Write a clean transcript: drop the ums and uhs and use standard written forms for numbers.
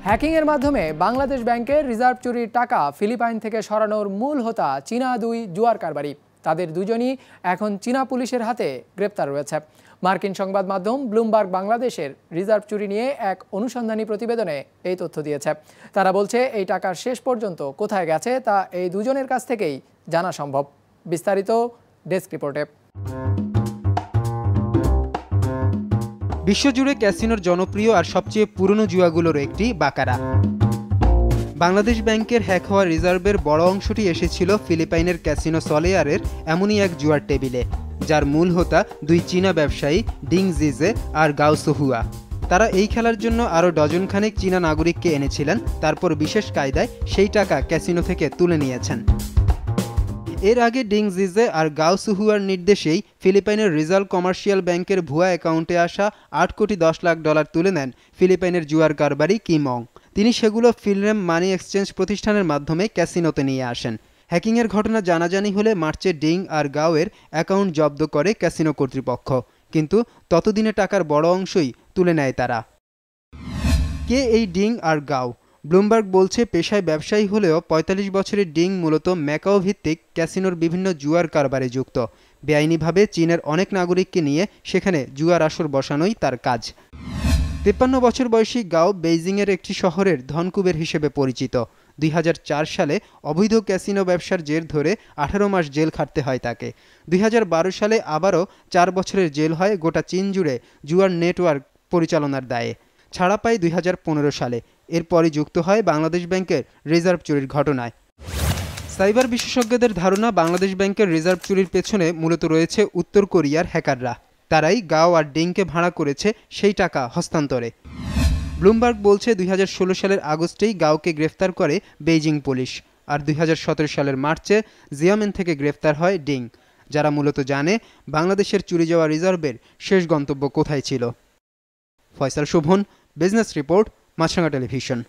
হ্যাকিংয়ের মাধ্যমে বাংলাদেশ ব্যাংকের রিজার্ভ চুরির টাকা ফিলিপাইন থেকে সরানোর মূল হোতা চীনা দুই জুয়ার কারবারি। তাদের দুজনই এখন চীনা পুলিশের হাতে গ্রেপ্তার রয়েছে। মার্কিন সংবাদ মাধ্যম ব্লুমবার্গ বাংলাদেশের রিজার্ভ চুরি নিয়ে এক অনুসন্ধানী প্রতিবেদনে এই তথ্য দিয়েছে। তারা বলছে এই টাকার শেষ পর্যন্ত কোথায় গেছে তা এই দুজনের কাছ থেকেই জানা সম্ভব। বিস্তারিত ডেস্ক রিপোর্টে। বিশ্বজুড়ে ক্যাসিনোর জনপ্রিয় আর সবচেয়ে পুরনো জুয়াগুলোর একটি বাকারা। বাংলাদেশ ব্যাংকের হ্যাক হওয়া রিজার্ভের বড় অংশটি এসেছিল ফিলিপাইনের ক্যাসিনো সলেয়ারের এমনই এক জুয়ার টেবিলে, যার মূল হোতা দুই চীনা ব্যবসায়ী ডিং জিজে আর গাও সোহুয়া। তারা এই খেলার জন্য আরও ডজনখানেক চীনা নাগরিককে এনেছিলেন, তারপর বিশেষ কায়দায় সেই টাকা ক্যাসিনো থেকে তুলে নিয়েছেন। এর আগে ডিং জিজে আর গাও সুহুয়ার নির্দেশেই ফিলিপাইনের রিজাল কমার্শিয়াল ব্যাংকের ভুয়া অ্যাকাউন্টে আসা ৮ কোটি ১০ লাখ ডলার তুলে নেন ফিলিপাইনের জুয়ার কারবারি কিম অং। তিনি সেগুলো ফিলরেম মানি এক্সচেঞ্জ প্রতিষ্ঠানের মাধ্যমে ক্যাসিনোতে নিয়ে আসেন। হ্যাকিংয়ের ঘটনা জানাজানি হলে মার্চে ডিং আর গাওয়ের অ্যাকাউন্ট জব্দ করে ক্যাসিনো কর্তৃপক্ষ, কিন্তু ততদিনে টাকার বড় অংশই তুলে নেয় তারা। কে এই ডিং আর গাও? ব্লুমবার্গ বলছে পেশায় ব্যবসায়ী হলেও ৪৫ বছরের ডিং মূলত ম্যাকাও ভিত্তিক ক্যাসিনোর বিভিন্ন জুয়ার কারবারে যুক্ত। বেআইনিভাবে চীনের অনেক নাগরিককে নিয়ে সেখানে জুয়ার আসর বসানোই তার কাজ। ৫৩ বছর বয়সী গাও বেইজিংয়ের একটি শহরের ধনকুবের হিসেবে পরিচিত। ২০০৪ সালে অবৈধ ক্যাসিনো ব্যবসার জের ধরে ১৮ মাস জেল খাটতে হয় তাকে। ২০১২ সালে আবারও ৪ বছরের জেল হয় গোটা চীন জুড়ে জুয়ার নেটওয়ার্ক পরিচালনার দায়ে। ছাড়া পায় ২০১৫ সালে। এরপরই যুক্ত হয় বাংলাদেশ ব্যাংকের রিজার্ভ চুরির ঘটনায়। সাইবার বিশেষজ্ঞদের ধারণা, বাংলাদেশ ব্যাংকের রিজার্ভ চুরির পেছনে মূলত রয়েছে উত্তর কোরিয়ার হ্যাকাররা। তারাই গাও আর ডিংকে ভাড়া করেছে সেই টাকা হস্তান্তরে। ব্লুমবার্গ বলছে ২০১৬ সালের আগস্টেই গাওকে গ্রেফতার করে বেইজিং পুলিশ, আর ২০১৭ সালের মার্চে জিয়ামেন থেকে গ্রেফতার হয় ডিং, যারা মূলত জানে বাংলাদেশের চুরি যাওয়া রিজার্ভের শেষ গন্তব্য কোথায় ছিল। ফয়সাল শোভন, বিজনেস রিপোর্ট, মাছরাঙা টেলিভিশন।